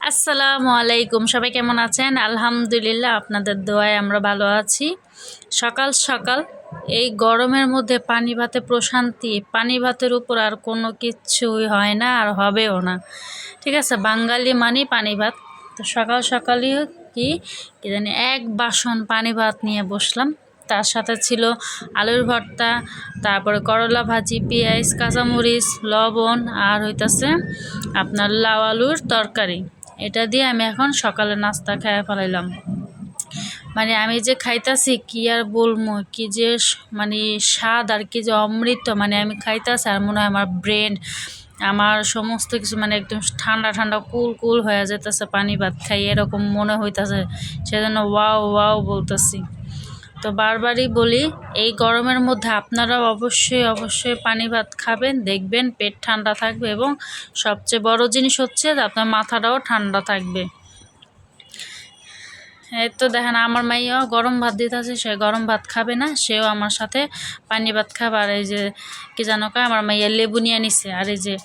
আসসালামু আলাইকুম। সবাই কেমন আছেন? আলহামদুলিল্লাহ, আপনাদের দোয়ায় আমরা ভালো আছি। সকাল সকাল এই গরমের মধ্যে পানি ভাতে প্রশান্তি, পানি ভাতের উপর আর কোনো কিচ্ছুই হয় না, আর হবেও না। ঠিক আছে, বাঙালি মানে পানি ভাত। তো সকাল সকালই কি কি জানি এক বাসন পানি ভাত নিয়ে বসলাম। তার সাথে ছিল আলুর ভর্তা, তারপরে করলা ভাজি, পেঁয়াজ, কাঁচামরিচ, লবণ, আর হইতাছে আপনার লাউ আলুর তরকারি। এটা দিয়ে আমি এখন সকালে নাস্তা খেয়ে ফেলাইলাম। মানে আমি যে খাইতাছি কি আর বলবো, কি যে মানে স্বাদ আর কি যে অমৃত। মানে আমি খাইতাছি আর মনে হয় আমার ব্রেন, আমার সমস্ত কিছু মানে একদম ঠান্ডা ঠান্ডা কুল কুল হয়ে যেতেছে পানি ভাত খাই, এরকম মনে হইতাছে। সেজন্য ওয়াও ওয়াও বলতেছি। তো বারবারই বলি, এই গরমের মধ্যে আপনারাও অবশ্যই অবশ্যই পানি ভাত খাবেন, দেখবেন পেট ঠান্ডা থাকবে, এবং সবচেয়ে বড় জিনিস হচ্ছে যে আপনার মাথাটাও ঠান্ডা থাকবে। এই তো দেখেন, আমার মাইয়াও গরম ভাত দিতেছে, সে গরম ভাত খাবে না, সেও আমার সাথে পানি ভাত খাবে। আর এই যে কি জানো কা, আমার মাইয়া লেবু নিয়ে নিছে। আর এই যে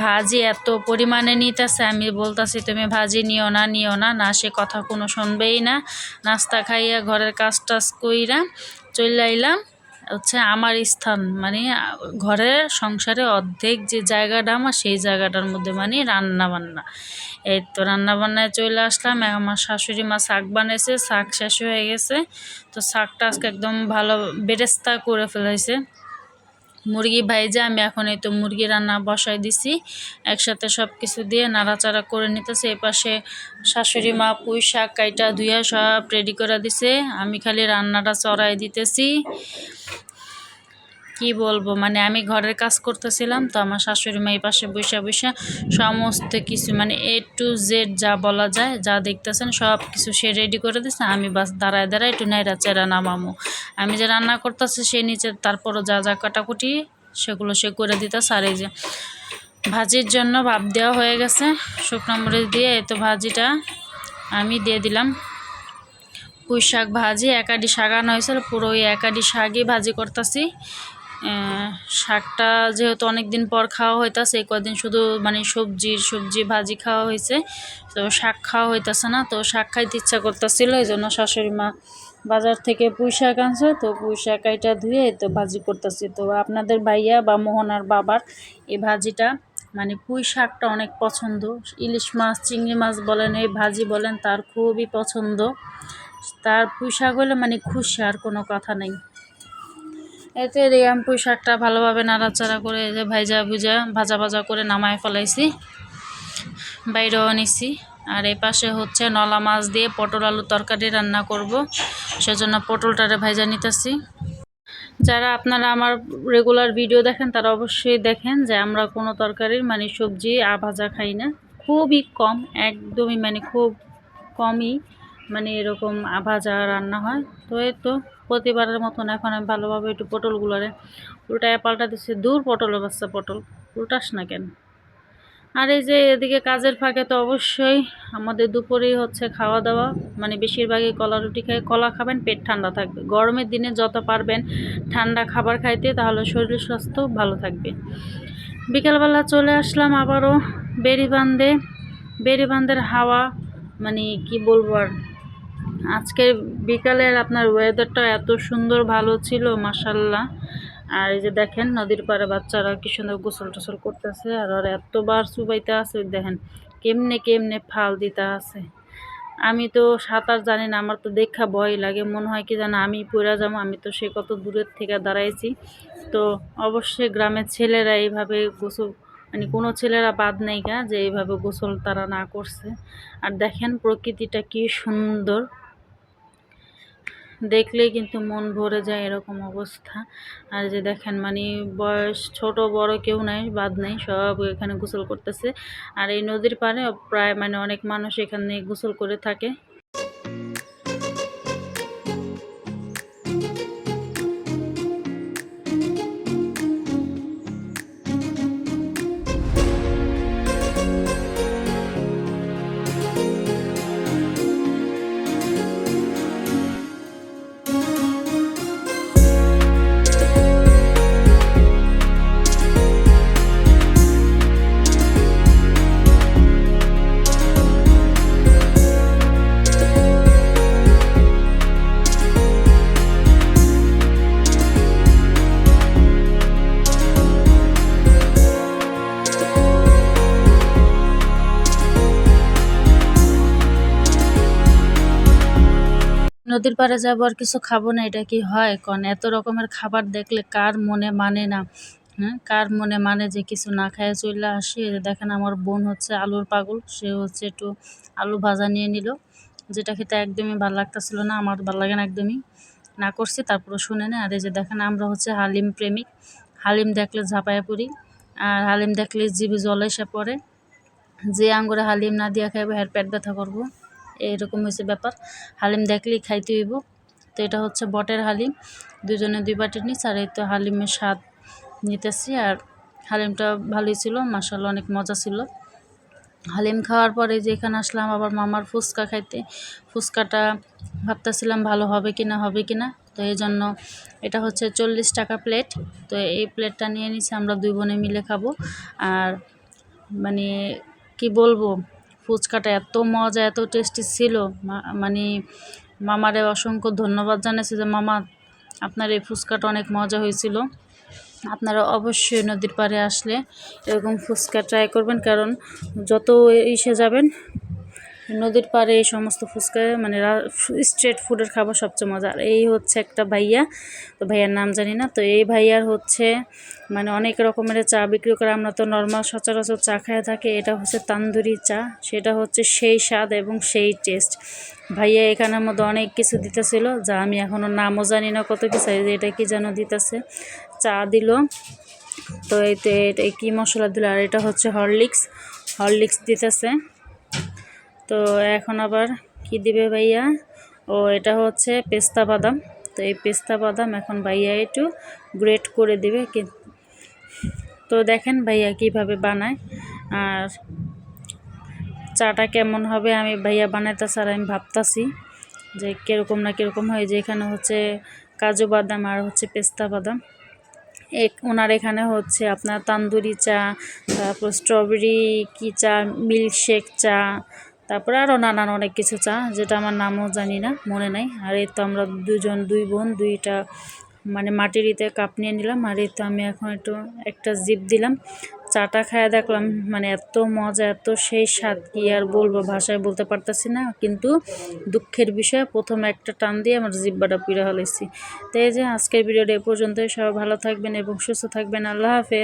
ভাজি এত পরিমাণে নিতেছে, আমি বলতাছি তুমি ভাজি নিও না নিও না, না সে কথা কোনো শুনবেই না। নাস্তা খাইয়া ঘরের কাজ টাজ কইরা চলে আইলাম হচ্ছে আমার স্থান, মানে ঘরের সংসারে অর্ধেক যে জায়গাটা আমার, সেই জায়গাটার মধ্যে মানে রান্না বান্না। এই তো রান্না বান্নায় চলে আসলাম। আমার শাশুড়ি মা শাক বানাইছে, শাক শেষ হয়ে গেছে। তো শাকটা আজকে একদম ভালো বেরেস্তা করে ফেলাইছে। মুরগি ভাইজা আমি এখন এই তো মুরগি রান্না বসাই দিছি। একসাথে সব কিছু দিয়ে নাড়াচাড়া করে নিতেছে। এপাশে শাশুড়ি মা পুঁই শাক কাইটা ধুইয়া সব রেডি করে দিছে, আমি খালি রান্নাটা চড়াই দিতেছি। কি বলবো, মানে আমি ঘরের কাজ করতেছিলাম, তো আমার শাশুড়ি মা এই পাশে বৈশা বৈশা সমস্ত কিছু মানে A to Z যা বলা যায়, যা দেখতেছেন সব কিছু সে রেডি করে দিচ্ছে। আমি বাস দাঁড়ায় দাঁড়ায় একটু নাইরা চেরা নামামো। আমি যে রান্না করতেছি সে নিচে তারপরও যা যা কাটাকুটি সেগুলো সে করে দিতেছে। আর এই যে ভাজির জন্য ভাপ দেওয়া হয়ে গেছে শুকনো মরিচ দিয়ে। এই তো ভাজিটা আমি দিয়ে দিলাম। পুঁই শাক ভাজি একাডি শাক আনা হয়েছিল, পুরো ওই একাডি শাকই ভাজি করতেছি। শাকটা যেহেতু অনেক দিন পর খাওয়া হইতাছে, এই কদিন শুধু মানে সবজি ভাজি খাওয়া হয়েছে, তো শাক খাওয়া হইতাছে না। তো শাক খাইতে ইচ্ছা করতেছিল, এই জন্য শাশুড়ি মা বাজার থেকে পুঁই শাক আনছে, তো পুঁই শাক কাইটা ধুয়ে তো ভাজি করতেছি। তো আপনাদের ভাইয়া বা মোহনার বাবার এই ভাজিটা মানে পুঁই শাকটা অনেক পছন্দ। ইলিশ মাছ, চিংড়ি মাছ বলেন, এই ভাজি বলেন, তার খুবই পছন্দ। তার পুঁই শাক হলে মানে খুশি, আর কোনো কথা নেই। এতে আমি পুঁই শাকটা ভালোভাবে নাড়াচাড়া করে যে ভাজা ভাজা করে নামায় ফেলাইছি, বাইরেও নিছি। আর এই পাশে হচ্ছে নলা মাছ দিয়ে পটল আলু তরকারি রান্না করব, সেজন্য পটলটারে ভাজা নিতেছি। যারা আপনারা আমার রেগুলার ভিডিও দেখেন তারা অবশ্যই দেখেন যে আমরা কোনো তরকারির মানে সবজি ভাজা খাই না, খুবই কম, একদমই মানে খুব কমই মানে এরকম ভাজা রান্না হয়। তো এই তো প্রতিবারের মতন এখন আমি ভালোভাবে একটু পটলগুলোরে উল্টায় পাল্টা দিচ্ছি। দূর পটলের বাচ্চা, পটল উল্টাস না কেন। আর এই যে এদিকে কাজের ফাঁকে তো অবশ্যই আমাদের দুপুরেই হচ্ছে খাওয়া দাওয়া, মানে বেশিরভাগই কলা রুটি খাই। কলা খাবেন, পেট ঠান্ডা থাকবে। গরমের দিনে যত পারবেন ঠান্ডা খাবার খাইতে, তাহলে শরীর স্বাস্থ্য ভালো থাকবে। বিকালবেলা চলে আসলাম আবারও বেড়িবাঁধের হাওয়া, মানে কি বলবো আর। আজকের বিকালের আপনার ওয়েদারটা এত সুন্দর ভালো ছিল, মাশাল্লাহ। আর এই যে দেখেন নদীর পাড়ে বাচ্চারা কি সুন্দর গোসল টোসল করতেছে, আর ওরা এতবার চুবাইতে আছে, দেখেন কেমনে কেমনে ফাল দিতে আছে। আমি তো সাঁতার জানি না, আমার তো দেখা ভয় লাগে, মনে হয় কি জানা আমি পড়ে যাবো। আমি তো সে কত দূরের থেকে দাঁড়াইছি। তো অবশ্যই গ্রামের ছেলেরা এইভাবে গোসল, মানে কোনো ছেলেরা বাদ নেই গা যে এইভাবে গোসল তারা না করছে। আর দেখেন প্রকৃতিটা কি সুন্দর, দেখলেই কিন্তু মন ভরে যায়, এরকম অবস্থা। আর যে দেখেন মানে বয়স ছোট বড় কেউ নাই, বাদ নেই, সব এখানে গোসল করতেছে। আর এই নদীর পাড়ে প্রায় মানে অনেক মানুষ এখানে গোসল করে থাকে। নদীর পাড়ে যাবো আর কিছু খাবো না, এটা কি হয়? কারণ এত রকমের খাবার দেখলে কার মনে মানে না? হ্যাঁ, কার মনে মানে যে কিছু না খাইয়ে চলে আসি? এই যে দেখেন আমার বোন হচ্ছে আলুর পাগল, সে হচ্ছে একটু আলু ভাজা নিয়ে নিল, যেটা খেতে একদমই ভালো লাগতেছিল না, আমার ভালো লাগে না একদমই। না করছি তারপরে শুনে নেয়। আর এই যে দেখেন আমরা হচ্ছে হালিম প্রেমিক, হালিম দেখলে ঝাঁপায়া পড়ি, আর হালিম দেখলে জিভে জল এসে পড়ে। যে আঙ্গুরে হালিম না দিয়া খাইব এর পেট ব্যথা করবো, এরকম হয়েছে ব্যাপার। হালিম দেখলেই খাইতে হইব। তো এটা হচ্ছে বটের হালিম, দুজনে 2 বাটি নিচ্ছি। আর এই তো হালিমের স্বাদ নিতেছি। আর হালিমটা ভালোই ছিল, মাশাআল্লাহ অনেক মজা ছিল। হালিম খাওয়ার পরে যে এখানে আসলাম আবার মামার ফুচকা খাইতে। ফুচকাটা ভাবতেছিলাম ভালো হবে কি না হবে কি না, তো এই জন্য এটা হচ্ছে 40 টাকা প্লেট। তো এই প্লেটটা নিয়ে নিছি, আমরা 2 বোনে মিলে খাবো। আর মানে কি বলবো, ফুচকাটা এত মজা এত টেস্টি ছিল, মানে মামারে অসংখ্য ধন্যবাদ জানাইছি যে মামা আপনার এই ফুচকাটা অনেক মজা হয়েছিল। আপনারা অবশ্যই নদীর পাড়ে আসলে এরকম ফুচকা ট্রাই করবেন, কারণ যত ইসে যাবেন নদীর পাড়ে এই সমস্ত ফুচকা মানে স্ট্রিট ফুডের খাবার সবচেয়ে মজা। আর এই হচ্ছে একটা ভাইয়া, তো ভাইয়ার নাম জানি না। তো এই ভাইয়ার হচ্ছে মানে অনেক রকমের চা বিক্রি করে, আমরা তো নর্মাল সচরাচর চা খেয়ে থাকি, এটা হচ্ছে তান্দুরি চা, সেটা হচ্ছে সেই স্বাদ এবং সেই টেস্ট। ভাইয়া এখানের মধ্যে অনেক কিছু দিতেছিল, যা আমি এখনও নামও জানি না কত কিছু, এটা কি যেন দিতেছে, চা দিল। তো এতে এটা কী মশলা দিল, আর এটা হচ্ছে হরলিক্স দিতেছে। তো এখন আবার কি দিবে ভাইয়া, ও এটা হচ্ছে পেস্তা বাদাম। তো এই পেস্তা বাদাম এখন ভাইয়া একটু গ্রেট করে দিবে। তো দেখেন ভাইয়া কিভাবে বানায়, আর চাটা কেমন হবে আমি ভাইয়া বানাইতেছে আর আমি ভাবতাছি যে কীরকম না কীরকম হয়। যে এখানে হচ্ছে কাজু বাদাম আর হচ্ছে পেস্তা বাদাম, ওনার এখানে হচ্ছে আপনার তান্দুরি চা, তারপর স্ট্রবেরি কি চা, মিল্কশেক চা, তারপরে আরও নানান অনেক কিছু চা, যেটা আমার নামও জানি না, মনে নাই। আর এই তো আমরা 2 বোন 2টা মানে মাটির ইতে কাপ নিয়ে নিলাম। আর এই তো আমি এখন একটা জিপ দিলাম, চাটা খায় দেখলাম মানে এত মজা এত সেই স্বাদ, কি আর বলবো, ভাষায় বলতে পারতেছি না। কিন্তু দুঃখের বিষয় প্রথমে একটা টান দিয়ে আমার জিব্বাটা পুড়ে ফেলেছি। তো এই যে আজকের ভিডিওটা এ পর্যন্তই। সবাই ভালো থাকবেন এবং সুস্থ থাকবেন। আল্লাহ হাফেজ।